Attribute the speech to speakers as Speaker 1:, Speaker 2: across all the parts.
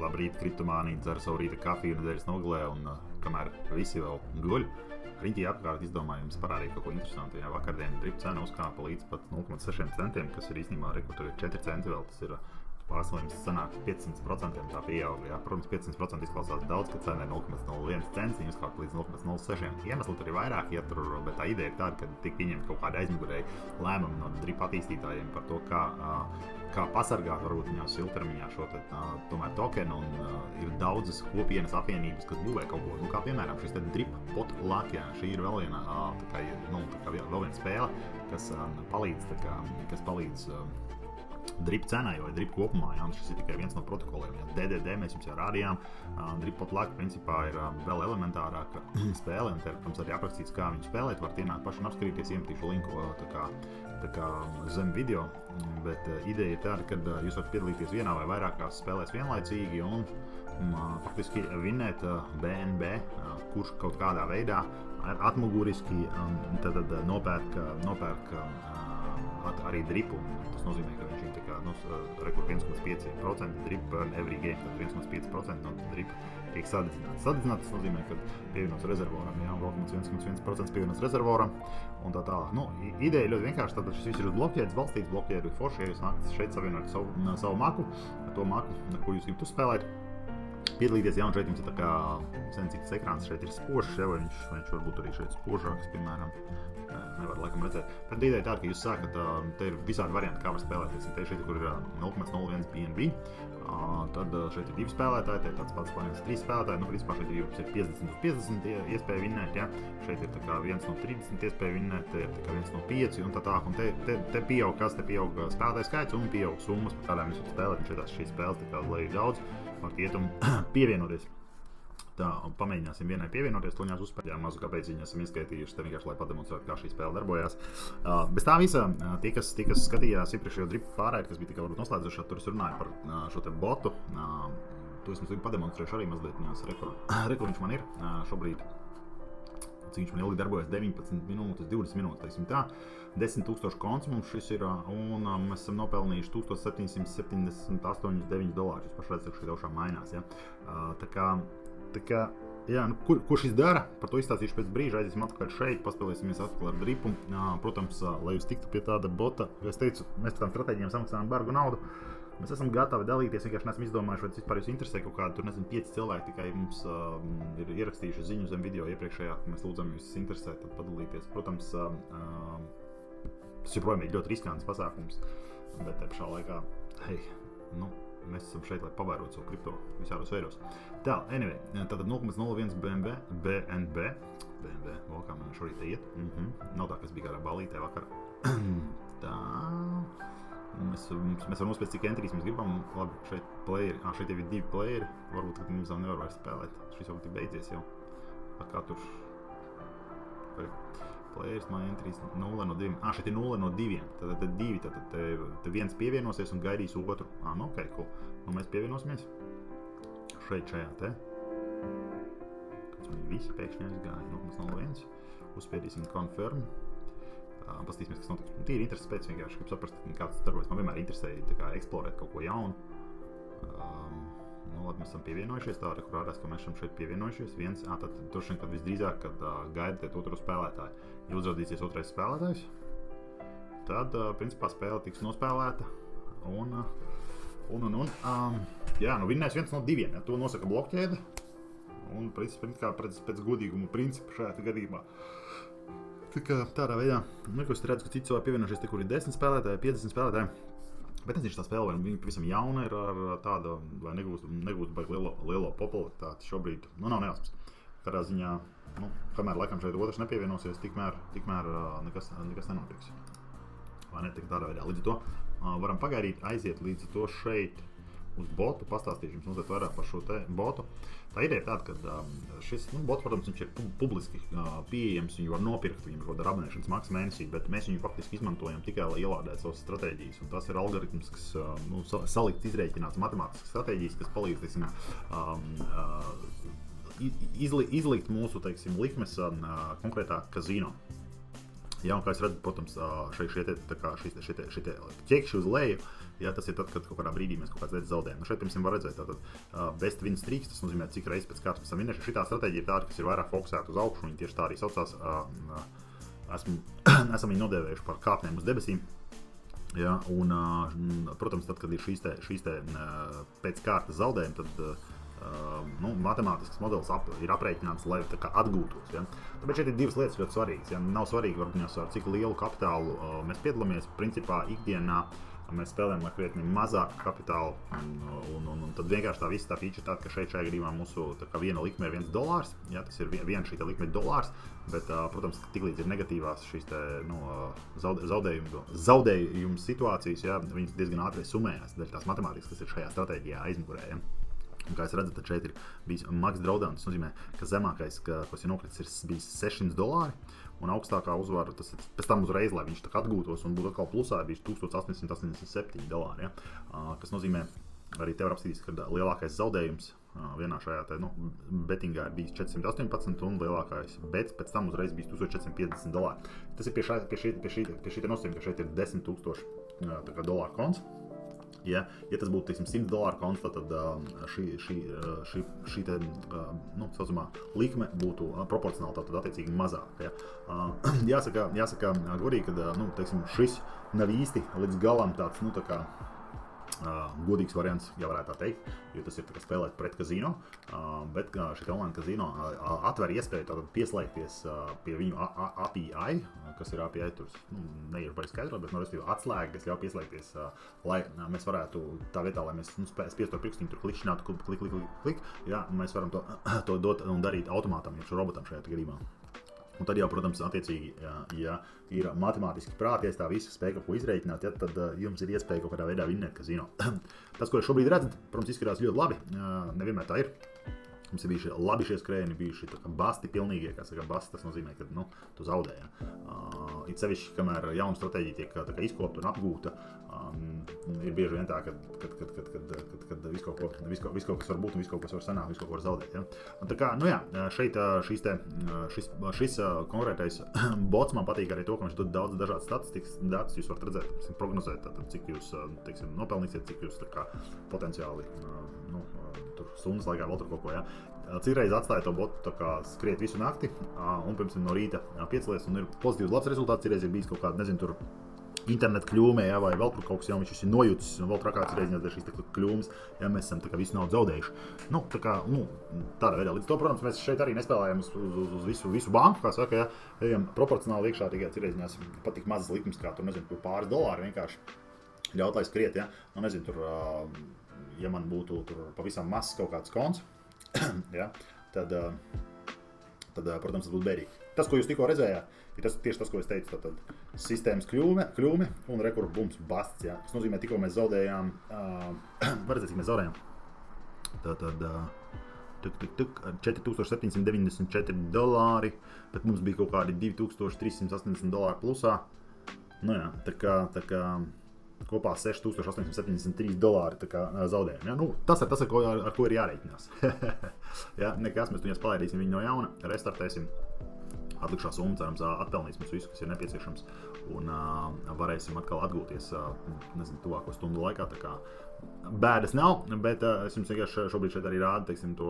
Speaker 1: labrīt, kriptomānija, dzer savu rīta kafiju nedēļas nogalē, un kamēr visi vēl guļ, riņķī apkārt izdomāja jums parādīt kaut ko interesantu. Jā, vakardien dripa cena uzkāpa līdz pat 0,6 centiem, kas ir īstenībā tur ir 4 centi vēl, tas ir pārslēgums sanāk 500% tā pieauga. Jā. Protams, 500% izklausās daudz, ka cena ir 0,01 cents, viņi uzkāpa līdz 0,06. Iemesli tur ir vairāk, ja tur, bet tā ideja ir tāda, ka tik pieņemt kaut kādu aizmugurēju lēmumu no dripa attīstītājiem par to, kā pasargāt varbūt viņās ilgtermiņā šo tomēr tokenu, un ir daudzas kopienas apvienības, kas būvē kaut ko, kā piemēram šis drip pot lock, jā, šī ir vēl viena, vēl viena spēle, kas palīdz drip cenai vai drip kopumā, jā, un šis ir tikai viens no protokoliem. Jā. DDD mēs jums jau rādījām, drip pot lock principā ir vēl elementārāka spēle, un protams arī aprakstīts, kā viņu spēlēt, var ienākt paši un apskatīties, iemetīšu linku tā kā zem video, bet ideja ir tāda, ka jūs varat piedalīties vienā vai vairākās spēlēs vienlaicīgi un faktiski vinnēt BNB, kurš kaut kādā veidā atmuguriski tad nopērk arī dripu. Tas nozīmē, ka viņš ir 1,5% drip burn every game, tad 1,5% no dripa tiek sadedzināts. Sadedzināt tas nozīmē, ka pievienots rezervoram, jā, vēl 1,1% pievienots rezervoram un tā tālāk. Ideja ļoti vienkārši, tātad šis viss ir uz bloķētas, balstīts bloķēta forši, ja jūs nākat šeit savienot savu maku, to maku, ko jūs gribat uzspēlēt. Piedalīties, jā, un šeit jums ir tā kā sensītas ekrāns, šeit ir spožs, ja, vai viņš varbūt arī šeit spožāks, piemēram, nevar laikam redzēt. Bet ideja tāda, ka jūs sākat, te ir visādi varianti, kā var spēlēties. Te šeit, kur ir 0,01 BNB, tad šeit ir 2 spēlētāji, te ir tāds pats plānīgs 3 spēlētāji, principā šeit ir 50/50 iespēja vinnēt, ja. Šeit ir tā kā 1 no 30 iespēja vinnēt, te ir tā kā 1 no 5 un tā tālāk, un te pieaug kas, te pieaug spēlētāju skaits un pieaug summas, par kādām jūs varat spēlēt, un šīs spēles tā kā leju daudz, varat iet un pievienoties. Tā, pamēģināsim vienai pievienoties, toņās uzspēļām mazu, kāpēc viņi esam ieskaitījuši, te vienkārši, lai pademonstrētu, kā šī spēle darbojās. Bez tā visa, tie, kas skatījās iepriekšējo dripu pārraidi, kas bija tikai varbūt noslēdzošā, tur es runāju par šo te botu. To es mums pademonstrēšu arī mazliet, rekur viņš man ir šobrīd. Cik viņš man ilgi darbojas 19 minūtes, 20 minūtes, teiksim tā. 10 000 konts mums šis ir, un mēs esam nopelnījuši $1778,9. Jūs paši redzat, ka šī augšā mainās, ja. Tā kā, jā, ko šis dara, par to izstāstīšu pēc brīža, aiziesim atpakaļ šeit, paspēlēsimies atkal ar dripu. Protams, lai jūs tiktu pie tāda bota, jo es teicu, mēs par tām stratēģiem samaksājam bargu naudu. Mēs esam gatavi dalīties, vienkārši neesam izdomājuši, vai tas vispār jūs interesē kaut kādu, tur nezinu, 5 cilvēki tikai mums ir ierakstījuši ziņu zem video iepriekšējā, ka mēs lūdzam jūs interesē, tad padalīties. Protams, tas joprojām ir ļoti riskants pasākums, bet te pašā laikā, mēs esam šeit, lai pavērot savu kripto visādos veidos. Tā, anyway, tātad 0,01 BNB, vēl kā man šorīt iet, nav tā, kas bija kādā balītē vakar. Tā, mēs varam uzspēc, cik entries mēs gribam, labi, šeit playeri, šeit jau ir 2 playeri, varbūt, ka mums vēl nevar vairs spēlēt, šis jau tik beidzies jau, kā tur, players, my entries 0 no 2. Šeit ir 0 no 2. Tad 2, tad viens pievienosies un gaidīs otru. Ok, cool. Mēs pievienosimies šajā te. Kāds viņi visi pēkšņi aizgāja 0,01. Uzspiedīsim confirm. Pastīsimies, kas notiks. Tīri intereses pēc vienkārši, kaip saprast, kāds darbojas. Man vienmēr interesēja tā kā eksplorēt kaut ko jaunu. Labi, mēs esam pievienojušies, tā arī rādās, ka mēs esam šeit pievienojušies. Tad droši vien, kad visdrīzāk, kad gaidiet otru spēlētāju. Ja uzrādīsies otrais spēlētājs, tad, principā, spēle tiks nospēlēta jā, vinnēs 1 no 2, ja, to nosaka blokķēde. Un, principā, pēc godīguma principa šajā gadījumā. Tā kā tādā veidā, es redzu, ka citi cilvēki pievienojušies, te, kur ir 10 spēlētāji, 50 spēlētāji. Bet nezinu, tā spēle, vai viņa pavisam jauna ir ar tādu, vai negūst baigi lielo popularitāti šobrīd. Nav nejausmas. Kādā ziņā, kamēr laikam šeit otrs nepievienosies, tikmēr nekas nenotiks. Vai ne, tādā veidā. Līdz ar to varam pagaidīt, aiziet līdz to šeit uz botu, pastāstīšu jums mazliet vairāk par šo te botu. Tā ideja ir tāda, ka šis bots, protams, viņš ir publiski pieejams, viņu var nopirkt, viņam ir abonēšanas maksa mēnesī, bet mēs viņu faktiski izmantojam tikai, lai ielādētu savas stratēģijas. Un tas ir algoritms, kas salikts, izrēķināts matemātiskas stratēģijas, kas palīdz, teiksim, izlikt mūsu, teiksim, likmes konkrētā kazino. Jā, un kā jūs redzat, protams, šie ķekši uz leju, jā, tas ir tad, kad kaut kādā brīdī mēs kaut kādas lietas zaudējam. Nu, šeit, piemēram, var redzēt, tātad best win streaks, tas nozīmē, cik reizes pēc kārtas esam vinnējuši. Šitā stratēģija ir tāda, kas ir vairāk fokusēta uz augšu, viņi tieši tā arī saucās, esam viņu nodēvējuši par kāpnēm uz debesīm. Jā, un, protams, tad, kad ir šīs te pēc kārtas zaudējumi, tad matemātisks modelis ir aprēķināts, lai tā kā atgūtos. Ja? Tāpēc šeit ir divas lietas ļoti svarīgas. Ja? Nav svarīgi, varbūt, ar cik lielu kapitālu mēs piedalāmies. Principā ikdienā mēs spēlējam ar krietni mazāku kapitālu, un tad vienkārši tā visa tā feature tāda, ka šajā gadījumā mūsu viena likme ir $1. Ja? Tas ir viena šī likme ir $, bet, protams, tiklīdz ir negatīvās šīs zaudējumu situācijas, ja? Viņas diezgan ātri summējās, dēļ tās matemātikas, kas ir šajā stratēģijā aizmugurē. Ja? Un, kā jūs redzat, tad šeit ir bijis max drawdown. Tas nozīmē, ka zemākais, kas ir nokritis, ir bijis $600, un augstākā uzvara, tas ir pēc tam uzreiz, lai viņš tā atgūtos un būtu atkal plusā, ir bijis $1887. Ja? Kas nozīmē, arī te var apstīties, ka lielākais zaudējums vienā šajā bettingā ir bijis 418, un lielākais bets pēc tam uzreiz bijis $1450. Tas ir pie šī nosacījuma, ka šeit ir $10,000 konts. Ja tas būtu, teiksim, $100 konts, tad šī saucamā likme būtu proporcionāli tātad attiecīgi mazāka. Ja. Jāsaka godīgi, ka, teiksim, šis nav īsti līdz galam tāds, godīgs variants, ja varētu tā teikt, jo tas ir spēlēt pret kazino, bet šī online kazino atver iespēju tātad pieslēgties pie viņu API, kas ir API, tur neiešu baigi skaidrot, bet respektīvi atslēga, kas ļauj pieslēgties, lai mēs varētu tā vietā, lai mēs spiestu to pirkstiņu, tur klikšķinātu, klik, ja, mēs varam to dot un darīt automātam, jeb šo robotam šajā gadījumā. Un tad jau, protams, attiecīgi, ja ir matemātiski prāties tā visa spēja kaut ko izreikināt, ja, tad jums ir iespēja kaut kādā veidā vinnēt kazino. Tas, ko jūs šobrīd redzat, protams, izskatās ļoti labi. Nevienmēr tā ir. Mums ir bijuši labi šie skrējieni, bijuši basti pilnīgie, kā saka, basti, tas nozīmē, ka tu zaudē. It sevišķi, kamēr jauna stratēģija tiek izkopta un apgūta, ir bieži vien tā, kad visu kaut kas var būt un visu kaut kas var sanākt, visu kaut ko var zaudēt. Ja? Un tā kā, šeit šis konkrētais bots man patīk arī to, ka viņš dod daudz dažādas statistikas datus, jūs varat redzēt, prognozēt, cik jūs, teiksim, nopelnīsiet, cik jūs potenciāli, stundas laikā vēl tur kaut ko, ja. Citreiz atstāja to botu skriet visu nakti, un pirms no rīta piecelies, un ir pozitīvs labs rezultāts, citreiz ir bijis kaut kāda, nezinu, tur internet kļūmē, ja, vai vēl tur kaut kas, ja viņš ir nojūtis, un vēl trakāts reiziņās dēļ šīs kļūmes, ja mēs esam visu naudu zaudējuši. Tādā veidā. Līdz to, protams, mēs šeit arī nespēlējam uz visu banku, kā saka, ja, ejam proporcionāli iekšā, tikai citreiziņās pat tik mazas likmes, kā tur, nezinu, pāris dolāri vienkārši ļaut, lai skriet, ja, nezinu, tur, ja man būtu tur pavisam mazs kaut kāds konts, ja, tad, protams, tas būtu bērīgi. Tas, ko jūs tikko redzējāt, ir tieši tas, ko es teicu, tad sistēmas kļūme un rekur bums basts, ja. Tas nozīmē, tikko mēs zaudējām, var redzēt, cik mēs zaudējām, tad $4794, bet mums bija kaut kādi $2380 plusā, tā kā kopā $6873 zaudējumi. Ja? Tas ir tas, ar ko ir jārēķinās. Ja? Nekas, mēs tuņās palaidīsim viņu no jauna, restartēsim, atlikšā summa, cerams, atpelnīs mums visu, kas ir nepieciešams, un varēsim atkal atgūties, nezinu, tuvāko stundu laikā. Tā kā bēdas nav, bet es jums vienkārši šobrīd šeit arī rādu, teiksim, to,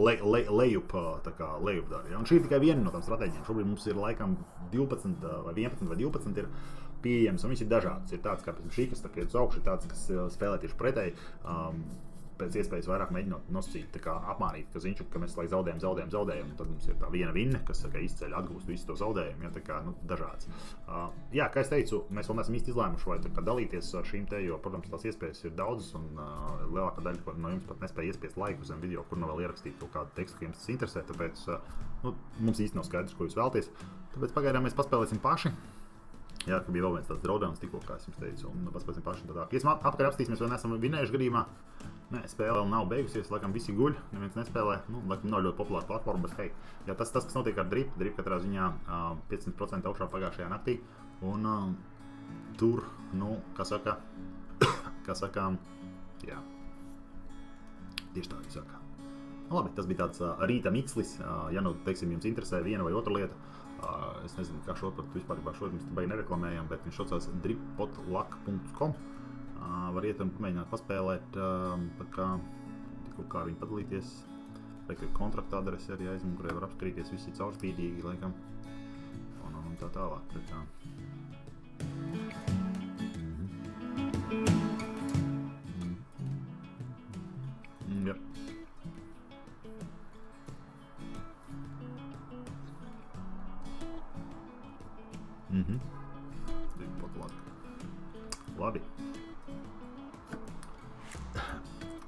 Speaker 1: lejup dara. Ja? Un šī ir tikai viena no tām stratēģijām. Šobrīd mums ir laikam 12 vai 11 vai 12 ir pieejams, un viņas ir dažādas. Ir tāds, kā šī, kas iet uz augšu, ir tāds, kas spēlē tieši pretēji, pēc iespējas vairāk mēģinot nosacīt, apmārīt, ka mēs laik zaudējam, un tad mums ir tā viena vinne, kas izceļ atgūst visu to zaudējumu, ja, dažāds. Jā, kā es teicu, mēs vēl neesam īsti izlēmuši, vai dalīties ar šīm te, jo, protams, tās iespējas ir daudzas, un lielākā daļa no jums pat nespēja iespiest laiku zem video, kur vēl ierakstīt kaut kādu tekstu, ka jums tas interesē, tāpēc mums īsti nav skaidrs, ko jūs vēlties, tāpēc pagaidām mēs paspēlēsim paši. Jā, ka bija vēl viens tāds drawdowns tikko, kā es jums teicu, un paspēsim paši tādā. Ja apkārt apstīsimies, vai neesam vinnējuši gadījumā, spēle vēl nav beigusies, laikam visi guļ, neviens nespēlē, laikam nav ļoti populāra platforma, bet hei, jā, tas, kas notiek ar Drip katrā ziņā 500% augšā pagājušajā naktī, un tur, kā saka, jā, tieši tā saka. Labi, tas bija tāds rīta mikslis, ja teiksim, jums interesē viena vai otra lieta, Es nezinu, kā šo pat vispār šodien mēs nereklamējam, bet viņš saucās drippotlak.com. Var iet un pamēģināt paspēlēt, tā kā viņi padalīties. Vai kontrakta adrese arī aizmugurē var apskrīties, visi caurspīdīgi, laikam. Un tā tālāk. Tā kā. Jā. Drippotlak. Labi.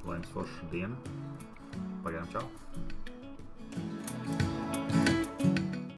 Speaker 1: Lai jums forša diena. Pagaidām, čau.